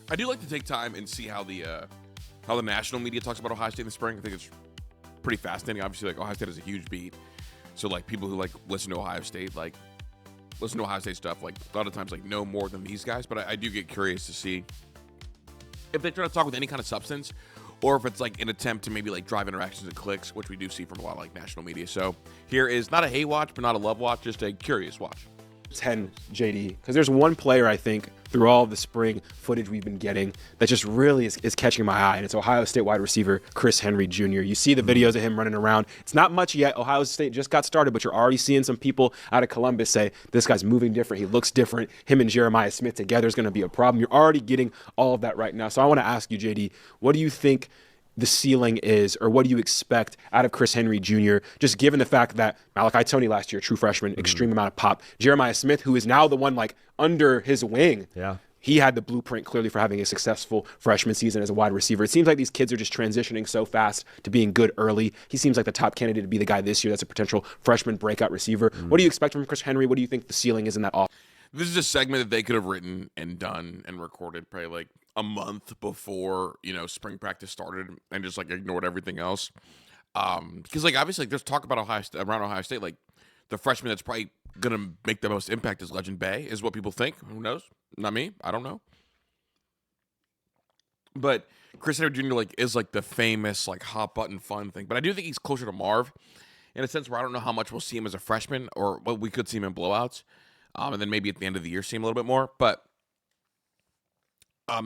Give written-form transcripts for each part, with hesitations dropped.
I do like to take time and see how the national media talks about Ohio State in the spring. I think it's pretty fascinating. Obviously, like Ohio State is a huge beat, so like people who like listen to Ohio State stuff, like a lot of times like know more than these guys. But I do get curious to see if they try to talk with any kind of substance, or if it's like an attempt to maybe like drive interactions and clicks, which we do see from a lot of like national media. So here is not a hate watch, but not a love watch, just a curious watch. 10, JD, because there's one player I think through all the spring footage we've been getting that just really is catching my eye, and it's Ohio State wide receiver Chris Henry Jr. You see the videos of him running around. It's not much yet. Ohio State just got started, but you're already seeing some people out of Columbus say, this guy's moving different. He looks different. Him and Jeremiah Smith together is going to be a problem. You're already getting all of that right now. So I want to ask you, JD, what do you think the ceiling is, or what do you expect out of Chris Henry Jr., just given the fact that Malachi Toney last year, true freshman, extreme amount of pop. Jeremiah Smith, who is now the one like under his wing. Yeah. He had the blueprint clearly for having a successful freshman season as a wide receiver. It seems like these kids are just transitioning so fast to being good early. He seems like the top candidate to be the guy this year that's a potential freshman breakout receiver. What do you expect from Chris Henry? What do you think the ceiling is in that offense? This is a segment that they could have written and done and recorded probably like a month before, spring practice started, and just like ignored everything else. Because like obviously like, there's talk about around Ohio State, like the freshman that's probably gonna make the most impact is Legend Bay, is what people think. Who knows? Not me. I don't know. But Chris Henry Jr. is the famous like hot button fun thing. But I do think he's closer to Marv in a sense where I don't know how much we'll see him as a freshman, or we could see him in blowouts. And then maybe at the end of the year see him a little bit more. But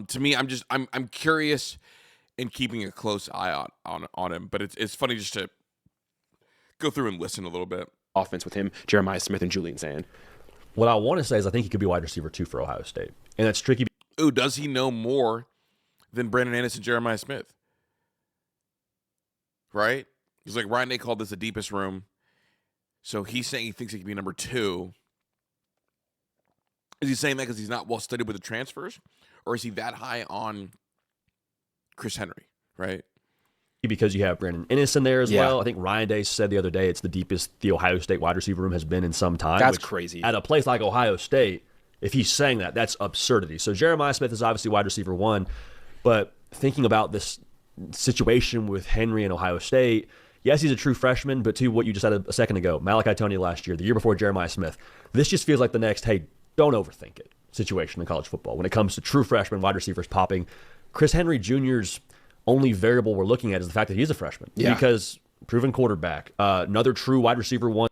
to me, I'm curious and keeping a close eye on him. But it's funny just to go through and listen a little bit. Offense with him, Jeremiah Smith, and Julian Sayin. What I want to say is I think he could be wide receiver 2 for Ohio State. And that's tricky. Ooh, does he know more than Brandon Anderson and Jeremiah Smith? Right? He's like, Ryan Day called this the deepest room. So he's saying he thinks he could be number 2. Is he saying that because he's not well studied with the transfers? Or is he that high on Chris Henry, right? Because you have Brandon Inniss in there as well. I think Ryan Day said the other day it's the deepest the Ohio State wide receiver room has been in some time. That's crazy. At a place like Ohio State, if he's saying that, that's absurdity. So Jeremiah Smith is obviously wide receiver 1, but thinking about this situation with Henry and Ohio State, yes, he's a true freshman, but to what you just said a second ago, Malachi Toney last year, the year before Jeremiah Smith, this just feels like the next, hey, don't overthink it situation in college football. When it comes to true freshmen, wide receivers popping, Chris Henry Jr.'s only variable we're looking at is the fact that he's a freshman. Yeah. Because proven quarterback, another true wide receiver 1.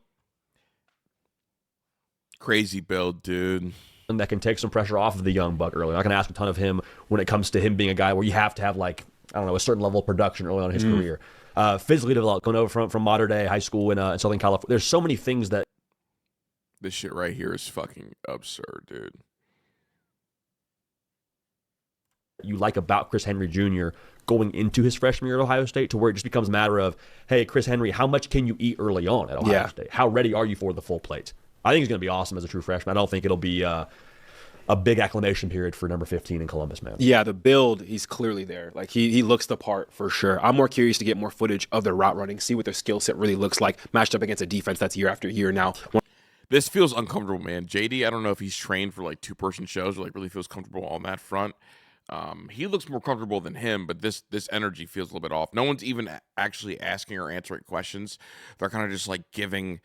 Crazy build, dude. That can take some pressure off of the young buck early. I'm not going to ask a ton of him when it comes to him being a guy where you have to have a certain level of production early on in his career. Physically developed, going over from modern day high school in Southern California. There's so many things that. This shit right here is fucking absurd, dude. You like about Chris Henry Jr. going into his freshman year at Ohio State, to where it just becomes a matter of, hey, Chris Henry, how much can you eat early on at Ohio State? How ready are you for the full plate? I think he's going to be awesome as a true freshman. I don't think it'll be a big acclimation period for number 15 in Columbus, man. Yeah, the build, he's clearly there. Like he looks the part for sure. I'm more curious to get more footage of their route running, see what their skill set really looks like, matched up against a defense that's year after year now. This feels uncomfortable, man. JD, I don't know if he's trained for like 2-person shows or like really feels comfortable on that front. He looks more comfortable than him, but this energy feels a little bit off. No one's even actually asking or answering questions. They're kind of just like giving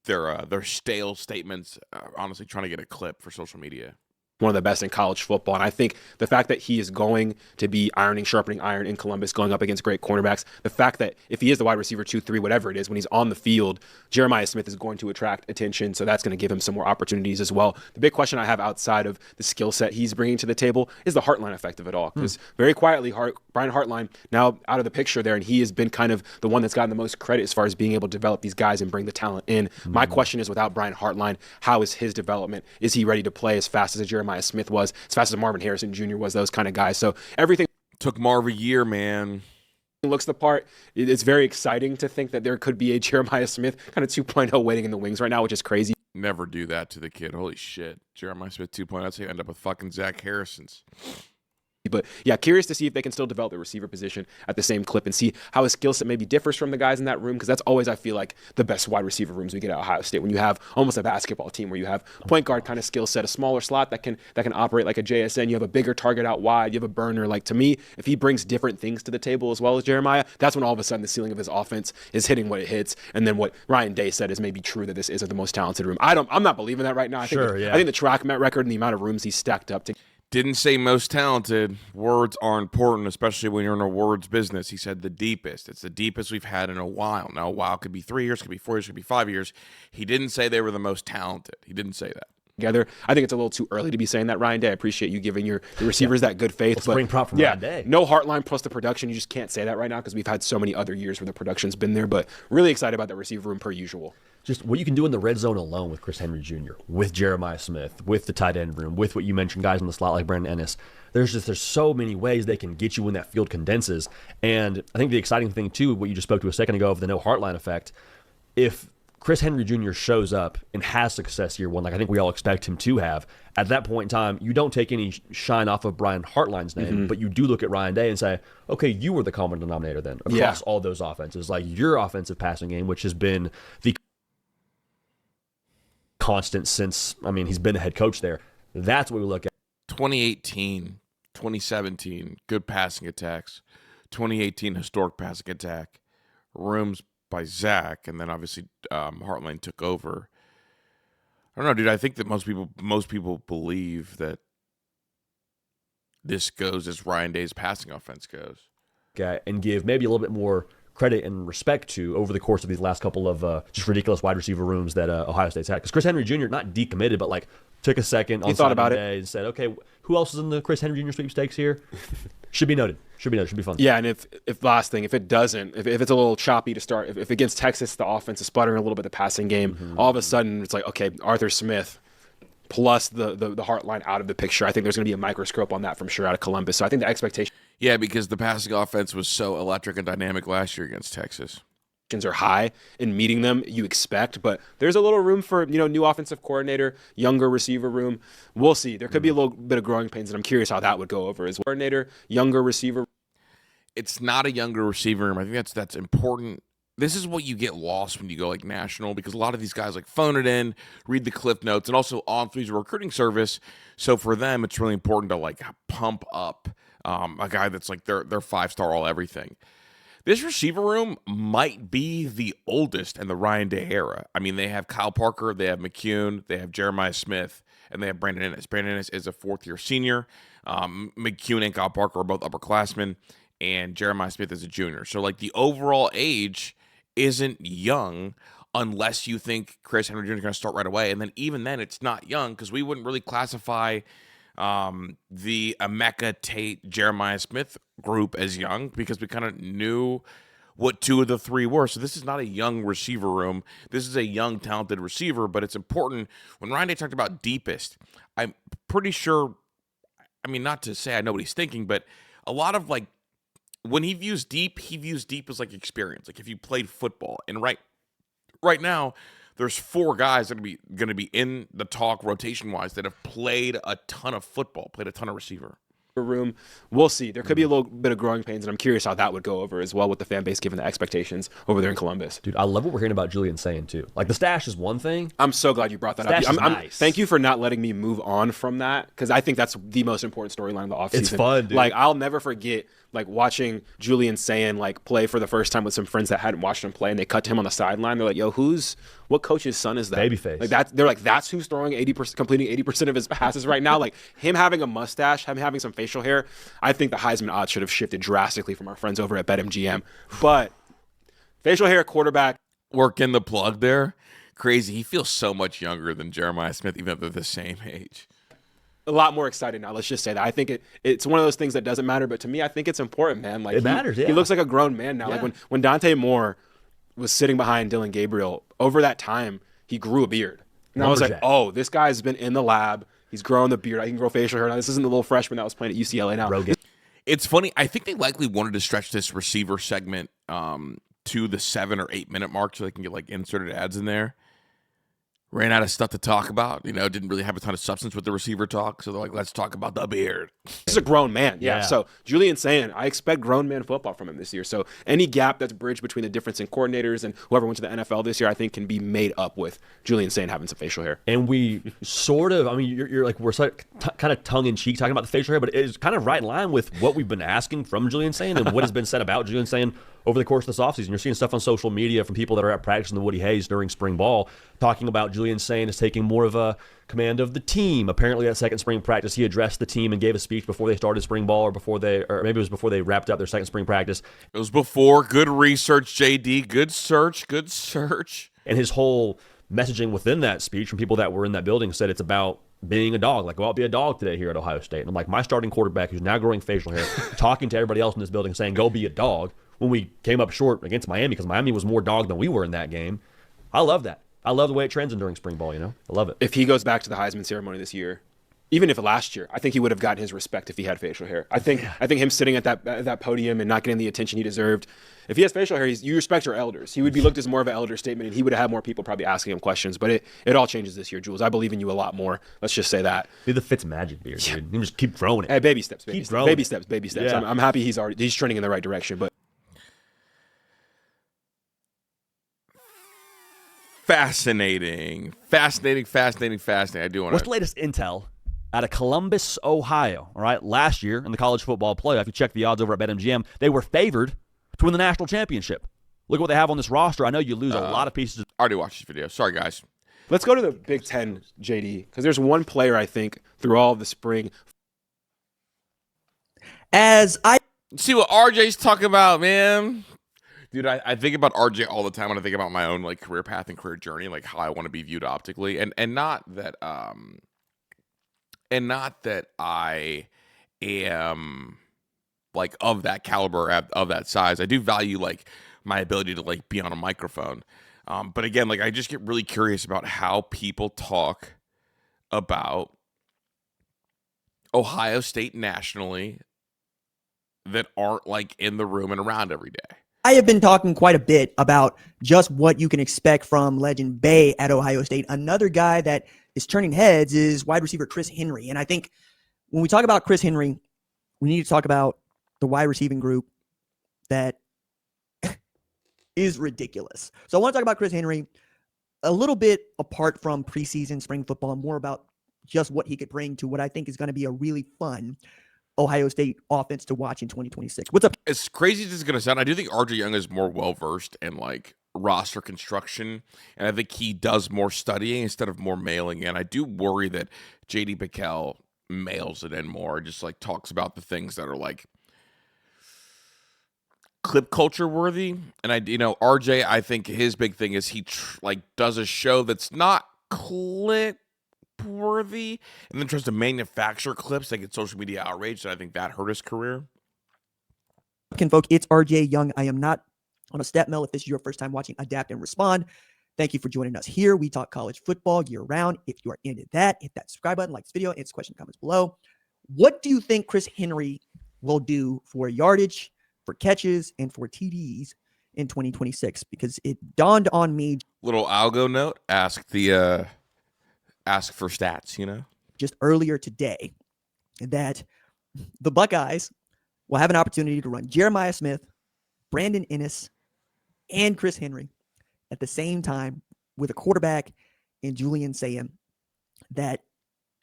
their stale statements, honestly trying to get a clip for social media. One of the best in college football. And I think the fact that he is going to be sharpening iron in Columbus, going up against great cornerbacks, the fact that if he is the wide receiver 2, 3, whatever it is, when he's on the field, Jeremiah Smith is going to attract attention. So that's going to give him some more opportunities as well. The big question I have outside of the skill set he's bringing to the table is the Hartline effect of it all. Because very quietly, Brian Hartline now out of the picture there, and he has been kind of the one that's gotten the most credit as far as being able to develop these guys and bring the talent in. My question is, without Brian Hartline, how is his development? Is he ready to play as fast as a Jeremiah Smith was, as fast as Marvin Harrison Jr. was, those kind of guys? So everything took Marv a year, man. Looks the part. It's very exciting to think that there could be a Jeremiah Smith kind of 2.0 waiting in the wings right now, which is crazy. Never do that to the kid. Holy shit. Jeremiah Smith 2.0. I'd say end up with fucking Zach Harrison's. But yeah, curious to see if they can still develop the receiver position at the same clip and see how his skill set maybe differs from the guys in that room, because that's always, I feel like, the best wide receiver rooms we get at Ohio State, when you have almost a basketball team where you have point guard kind of skill set, a smaller slot that can operate like a JSN, you have a bigger target out wide, you have a burner. Like, to me, if he brings different things to the table as well as Jeremiah, that's when all of a sudden the ceiling of his offense is hitting what it hits. And then what Ryan Day said is maybe true, that this isn't the most talented room. I'm not believing that right now. I think the track record and the amount of rooms he's stacked up to. Didn't say most talented. Words are important, especially when you're in a words business. He said the deepest. It's the deepest we've had in a while. Now, a while could be 3 years, could be 4 years, could be 5 years. He didn't say they were the most talented. He didn't say that. Together, I think it's a little too early to be saying that, Ryan Day. I appreciate you giving your receivers that good faith. Let's bring prop from Ryan Day. No Heartline plus the production. You just can't say that right now because we've had so many other years where the production's been there. But really excited about that receiver room per usual. Just what you can do in the red zone alone with Chris Henry Jr., with Jeremiah Smith, with the tight end room, with what you mentioned, guys in the slot like Brandon Ennis. There's so many ways they can get you when that field condenses. And I think the exciting thing, too, what you just spoke to a second ago of the no Heartline effect, if Chris Henry Jr. shows up and has success year one, like I think we all expect him to have, at that point in time, you don't take any shine off of Brian Hartline's name, but you do look at Ryan Day and say, okay, you were the common denominator then across all those offenses. Like your offensive passing game, which has been the constant since, he's been the head coach there. That's what we look at. 2018, 2017, good passing attacks. 2018, historic passing attack. Rooms by Zach, and then obviously Heartline took over. I don't know, dude. I think that most people believe that this goes as Ryan Day's passing offense goes. Okay, and give maybe a little bit more credit and respect to over the course of these last couple of just ridiculous wide receiver rooms that Ohio State's had. Because Chris Henry Jr. not decommitted, but like took a second on Sunday day and said, okay, who else is in the Chris Henry Jr. sweepstakes here? Should be noted. Should be fun. Yeah, and if last thing, if it doesn't, if it's a little choppy to start, if against Texas the offense is sputtering a little bit, the passing game, all of a sudden it's like, okay, Arthur Smith plus the Heartline out of the picture. I think there's going to be a microscope on that from sure out of Columbus. So I think the expectation. Yeah, because the passing offense was so electric and dynamic last year against Texas. Are high in meeting them, you expect, but there's a little room for new offensive coordinator, younger receiver room. We'll see. There could be a little bit of growing pains, and I'm curious how that would go over as well. Coordinator, younger receiver. It's not a younger receiver room. I think that's important. This is what you get lost when you go like national, because a lot of these guys like phone it in, read the cliff notes, and also On3's a recruiting service. So for them, it's really important to like pump up a guy that's like their 5-star all everything. This receiver room might be the oldest in the Ryan Day era. I mean, they have Kyle Parker, they have McCune, they have Jeremiah Smith, and they have Brandon Ennis. Brandon Ennis is a fourth-year senior. McCune and Kyle Parker are both upperclassmen, and Jeremiah Smith is a junior. So, like, the overall age isn't young unless you think Chris Henry Jr. is going to start right away. And then even then, it's not young because we wouldn't really classify the Emeka Tate, Jeremiah Smith group as young because we kind of knew what two of the three were. So this is not a young receiver room. This is a young, talented receiver, but it's important. When Ryan Day talked about deepest, I'm pretty sure, not to say I know what he's thinking, but a lot of like, when he views deep as like experience. Like if you played football, and right now, there's 4 guys that are going to be in the talk rotation-wise that have played a ton of football, played a ton of receiver. Room. We'll see. There could be a little bit of growing pains, and I'm curious how that would go over as well with the fan base given the expectations over there in Columbus. Dude, I love what we're hearing about Julian Sayin too. Like the stash is one thing. I'm so glad you brought that stash up. Is nice. Thank you for not letting me move on from that because I think that's the most important storyline of the offseason. It's fun, dude. Like I'll never forget like watching Julian Sayin like play for the first time with some friends that hadn't watched him play, and they cut to him on the sideline. They're like, "Yo, what coach's son is that?" Babyface. Like they're like, "That's who's throwing 80%, completing 80% of his passes right now." Like him having a mustache, him having some facial hair. I think the Heisman odds should have shifted drastically from our friends over at BetMGM. But facial hair quarterback. Working the plug there. Crazy. He feels so much younger than Jeremiah Smith, even though they're the same age. A lot more excited now. Let's just say that. I think it's one of those things that doesn't matter, but to me, I think it's important, man. Like it matters, yeah. He looks like a grown man now. Yeah. Like when Dante Moore was sitting behind Dylan Gabriel, over that time, he grew a beard. And I was like, oh, this guy's been in the lab. He's growing the beard. I can grow facial hair now. This isn't the little freshman that was playing at UCLA now. Rogan. It's funny. I think they likely wanted to stretch this receiver segment to the 7 or 8 minute mark so they can get like inserted ads in there. ran out of stuff to talk about. Didn't really have a ton of substance with the receiver talk. So they're like, let's talk about the beard. He's a grown man. Yeah. So Julian Sayin, I expect grown man football from him this year. So any gap that's bridged between the difference in coordinators and whoever went to the NFL this year, I think can be made up with Julian Sayin having some facial hair. And we sort of, you're like, we're kind of tongue in cheek talking about the facial hair, but it's kind of right in line with what we've been asking from Julian Sayin and what has been said about Julian Sayin over the course of this offseason. You're seeing stuff on social media from people that are at practice in the Woody Hayes during spring ball talking about Julian Sayin as taking more of a command of the team. Apparently at second spring practice, he addressed the team and gave a speech before they started spring ball or maybe it was before they wrapped up their second spring practice. It was before. Good research, JD. Good search. And his whole messaging within that speech from people that were in that building said it's about being a dog. Like, go out, be a dog today here at Ohio State. And I'm like, my starting quarterback who's now growing facial hair, talking to everybody else in this building saying, go be a dog, when we came up short against Miami because Miami was more dog than we were in that game. I love that. I love the way it trends in during spring ball, I love it. If he goes back to the Heisman ceremony this year, even if last year, I think he would have gotten his respect if he had facial hair. I think him sitting at that podium and not getting the attention he deserved. If he has facial hair, you respect your elders. He would be looked as more of an elder statement, and he would have had more people probably asking him questions. But it all changes this year, Jules. I believe in you a lot more. Let's just say that. Dude, the Fitzmagic beard, dude. You just keep throwing it. Hey, baby steps. Keep baby steps. Yeah. I'm happy he's trending in the right direction. But Fascinating. I do want What's to. the latest intel out of Columbus, Ohio? All right, last year in the college football playoff, you check the odds over at BetMGM, they were favored to win the national championship. Look what they have on this roster. I know you lose a lot of pieces. I already watched this video. Sorry, guys. let's go to the Big Ten, JD, because there's one player I think through all of the spring. As I See what RJ's talking about, man. Dude, I think about RJ all the time when I think about my own career path and career journey, like how I want to be viewed optically, and not that I am of that caliber, of that size. I do value my ability to be on a microphone, but again, I just get really curious about how people talk about Ohio State nationally that aren't in the room and around every day. I have been talking quite a bit about just what you can expect from legend Bay at Ohio State. Another guy that is turning heads is wide receiver Chris Henry. And I think when we talk about Chris Henry, we need to talk about the wide receiving group that is ridiculous. So I want to talk about Chris Henry a little bit apart from preseason spring football, more about just what he could bring to what I think is going to be a really fun Ohio State offense to watch in 2026. What's up? As crazy as this is going to sound, I do think RJ Young is more well-versed in roster construction, and I think he does more studying instead of more mailing in. I do worry that JD Pickell mails it in more, just talks about the things that are clip culture worthy. And RJ, I think his big thing is he does a show that's not clip worthy and then tries to manufacture clips that get social media outraged, and I think that hurt his career. Folks, it's RJ Young. I am not on a step mill. If this is your first time watching Adapt and Respond, thank you for joining us here. We talk college football year round. If you are into that, hit that subscribe button, like this video, answer questions, comments below. What do you think Chris Henry will do for yardage, for catches, and for TDs in 2026? Because it dawned on me. Little algo note, ask for stats, just earlier today that the Buckeyes will have an opportunity to run Jeremiah Smith, Brandon Ennis, and Chris Henry at the same time with a quarterback in Julian Sayin that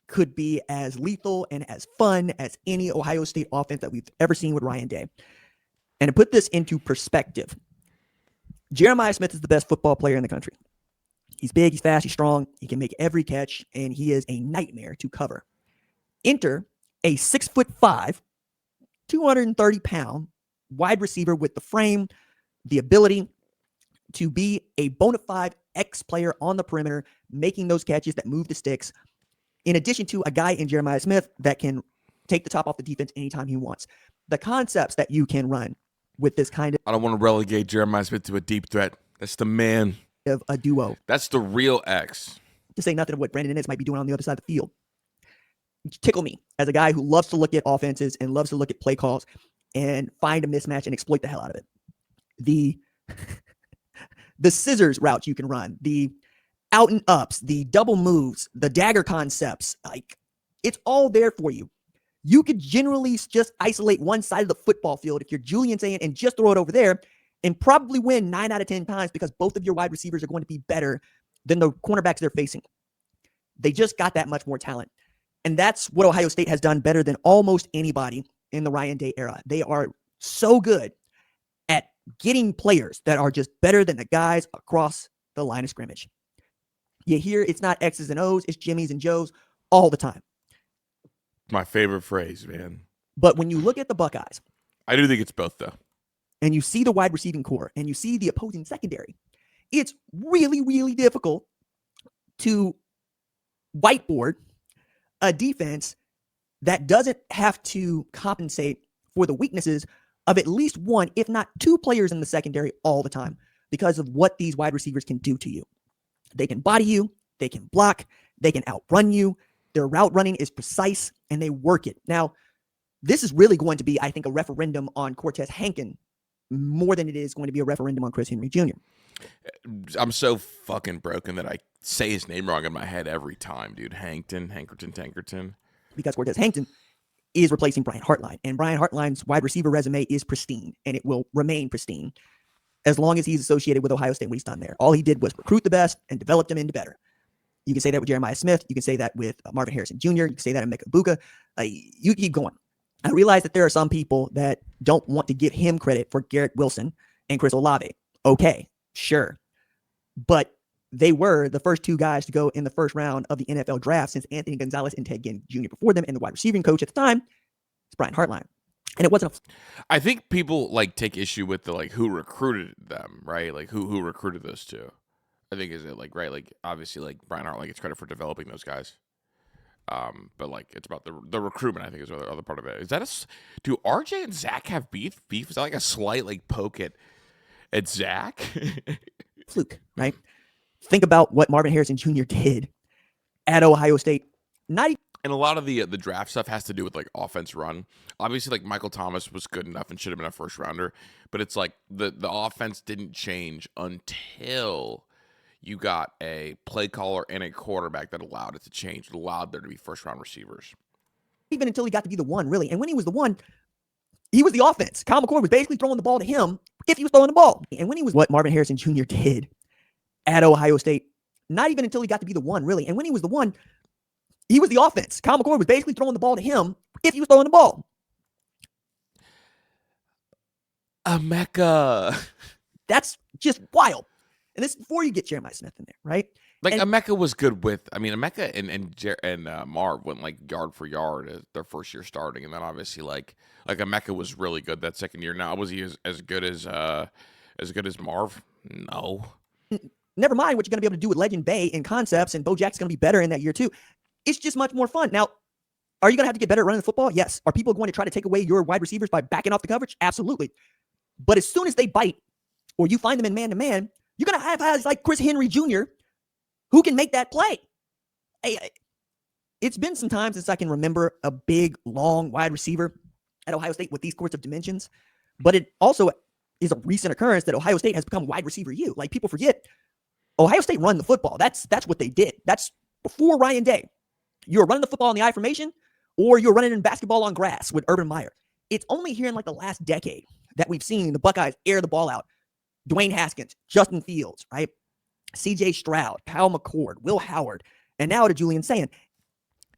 could be as lethal and as fun as any Ohio State offense that we've ever seen with Ryan Day. And to put this into perspective, Jeremiah Smith is the best football player in the country. He's big, he's fast, he's strong, he can make every catch, and he is a nightmare to cover. Enter a 6'5", 230-pound wide receiver with the frame, the ability to be a bona fide X player on the perimeter, making those catches that move the sticks, in addition to a guy in Jeremiah Smith that can take the top off the defense anytime he wants. The concepts that you can run with this kind I don't want to relegate Jeremiah Smith to a deep threat. That's the man. of a duo, That's the real X. to say nothing of what Brandon Ennis might be doing on the other side of the field, tickle me as a guy who loves to look at offenses and loves to look at play calls and find a mismatch and exploit the hell out of it. The scissors routes you can run, the out and ups, the double moves, the dagger concepts, like it's all there for you. You could generally just isolate one side of the football field if you're Julian Sayin and just throw it over there and probably win 9 out of 10 times because both of your wide receivers are going to be better than the cornerbacks they're facing. They just got that much more talent. And that's what Ohio State has done better than almost anybody in the Ryan Day era. They are so good at getting players that are just better than the guys across the line of scrimmage. You hear it's not X's and O's, it's Jimmy's and Joe's all the time. My favorite phrase, man. But when you look at the Buckeyes, I do think it's both, though. And you see the wide receiving core and you see the opposing secondary, it's really, really difficult to whiteboard a defense that doesn't have to compensate for the weaknesses of at least one, if not two players in the secondary all the time because of what these wide receivers can do to you. They can body you, they can block, they can outrun you. Their route running is precise and they work it. Now, this is really going to be, I think, a referendum on Cortez Hankton more than it is going to be a referendum on Chris Henry Jr. I'm so fucking broken that I say his name wrong in my head every time, dude. Tankerton. Because Cortez Hankton is replacing Brian Hartline. And Brian Hartline's wide receiver resume is pristine, and it will remain pristine as long as he's associated with Ohio State, what he's done there. All he did was recruit the best and develop them into better. You can say that with Jeremiah Smith. You can say that with Marvin Harrison Jr. You can say that in Emeka Egbuka. You keep going. I realize that there are some people that don't want to give him credit for Garrett Wilson and Chris Olave. Okay, sure. But they were the first two guys to go in the first round of the NFL draft since Anthony Gonzalez and Ted Ginn Jr. before them, and the wide receiving coach at the time is Brian Hartline. And it wasn't I think people take ip with the who recruited them, right? Like who recruited those two. I think is it right? Obviously Brian Hartline gets credit for developing those guys. But it's about the recruitment, I think, is the other part of it. Is that do RJ and Zach have beef? Is that a slight poke at Zach? Fluke, right? Think about what Marvin Harrison Jr. did at Ohio State. And a lot of the draft stuff has to do with offense run. Obviously, Michael Thomas was good enough and should have been a first rounder, but it's the offense didn't change until you got a play caller and a quarterback that allowed it to change. It allowed there to be first round receivers. Even until he got to be the one, really. And when he was the one, he was the offense. Kyle McCord was basically throwing the ball to him if he was throwing the ball. And when he was what Marvin Harrison Jr. did at Ohio State, not even until he got to be the one, really. And when he was the one, he was the offense. Kyle McCord was basically throwing the ball to him if he was throwing the ball. Emeka. That's just wild. And this is before you get Jeremiah Smith in there, right? Emeka was good with, Emeka and Marv went yard for yard as their first year starting, and then obviously Emeka was really good that second year. Now was he as good as Marv? No. Never mind what you're going to be able to do with Legend Bay and concepts, and Bo Jack's going to be better in that year too. It's just much more fun. Now, are you going to have to get better at running the football? Yes. Are people going to try to take away your wide receivers by backing off the coverage? Absolutely. But as soon as they bite or you find them in man-to-man, you're going to have guys like Chris Henry Jr. who can make that play. It's been some time since I can remember a big, long wide receiver at Ohio State with these sorts of dimensions. But it also is a recent occurrence that Ohio State has become wide receiver U. People forget, Ohio State run the football. That's what they did. That's before Ryan Day. You were running the football in the I formation, or you were running in basketball on grass with Urban Meyer. It's only here in the last decade that we've seen the Buckeyes air the ball out. Dwayne Haskins, Justin Fields, right? C.J. Stroud, Kyle McCord, Will Howard, and now to Julian Sayin.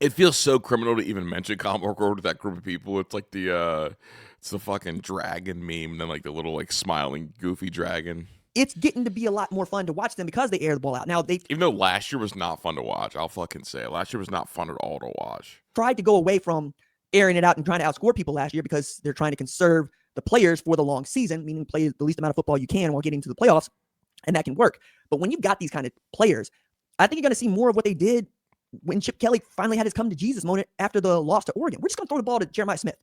It feels so criminal to even mention Kyle McCord to that group of people. It's it's the fucking dragon meme, and then the little smiling goofy dragon. It's getting to be a lot more fun to watch them because they air the ball out. Now even though last year was not fun to watch, I'll fucking say it. Last year was not fun at all to watch. Tried to go away from airing it out and trying to outscore people last year because they're trying to conserve the players for the long season, meaning play the least amount of football you can while getting to the playoffs, and that can work. But when you've got these kind of players, I think you're going to see more of what they did when Chip Kelly finally had his come to Jesus moment after the loss to Oregon. We're just going to throw the ball to Jeremiah Smith,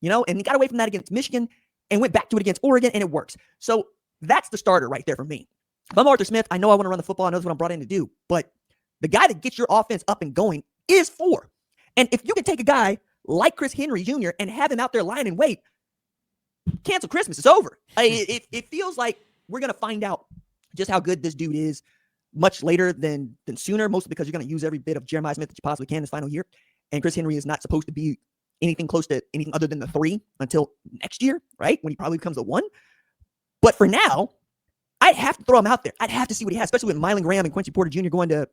and he got away from that against Michigan and went back to it against Oregon, and it works. So that's the starter right there for me. If I'm Arthur Smith, I know I want to run the football. I know that's what I'm brought in to do. But the guy that gets your offense up and going is 4. And if you can take a guy like Chris Henry Jr. and have him out there lying in wait, cancel Christmas. It's over. It feels like we're going to find out just how good this dude is much later than sooner, mostly because you're going to use every bit of Jeremiah Smith that you possibly can this final year. And Chris Henry is not supposed to be anything close to anything other than the 3 until next year, right? When he probably becomes a 1. But for now, I'd have to throw him out there. I'd have to see what he has, especially with Mylan Graham and Quincy Porter Jr. going to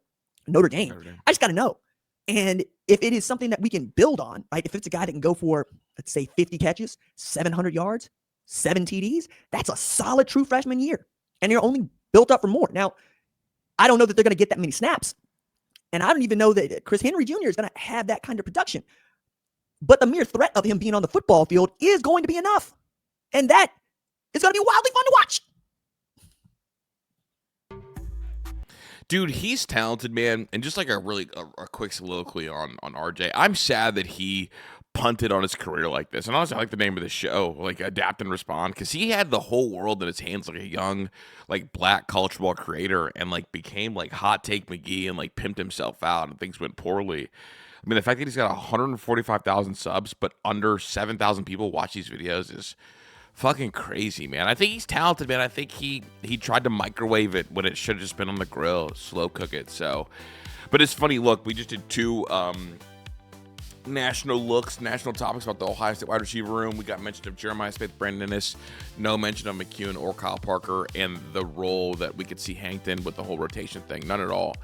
Notre Dame. I just got to know. And if it is something that we can build on, right? If it's a guy that can go for, let's say, 50 catches, 700 yards, 7 TDs, that's a solid true freshman year. And they're only built up for more. Now, I don't know that they're going to get that many snaps. And I don't even know that Chris Henry Jr. is going to have that kind of production. But the mere threat of him being on the football field is going to be enough. And that is going to be wildly fun to watch. Dude, he's talented, man. And just like a quick soliloquy on RJ, I'm sad that he punted on his career like this. And honestly, I like the name of the show, like Adapt and Respond, because he had the whole world in his hands like a young, like black college football creator, and like became like Hot Take McGee and like pimped himself out and things went poorly. I mean, the fact that he's got 145,000 subs, but under 7,000 people watch these videos is fucking crazy, man. I think he's talented, man. I think he tried to microwave it when it should have just been on the grill, slow cook it. So, but it's funny. Look, we just did 2 national topics about the Ohio State wide receiver room. We got mention of Jeremiah Smith, Brandon Inniss, no mention of McEwen or Kyle Parker, and the role that we could see Hankton with the whole rotation thing. None at all.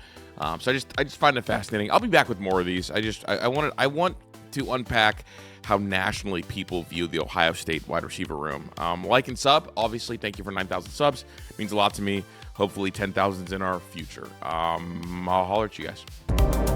So I just find it fascinating. I'll be back with more of these. I want to unpack how nationally people view the Ohio State wide receiver room. Like and sub, obviously. Thank you for 9,000 subs. It means a lot to me. Hopefully 10,000's in our future. I'll holler at you guys.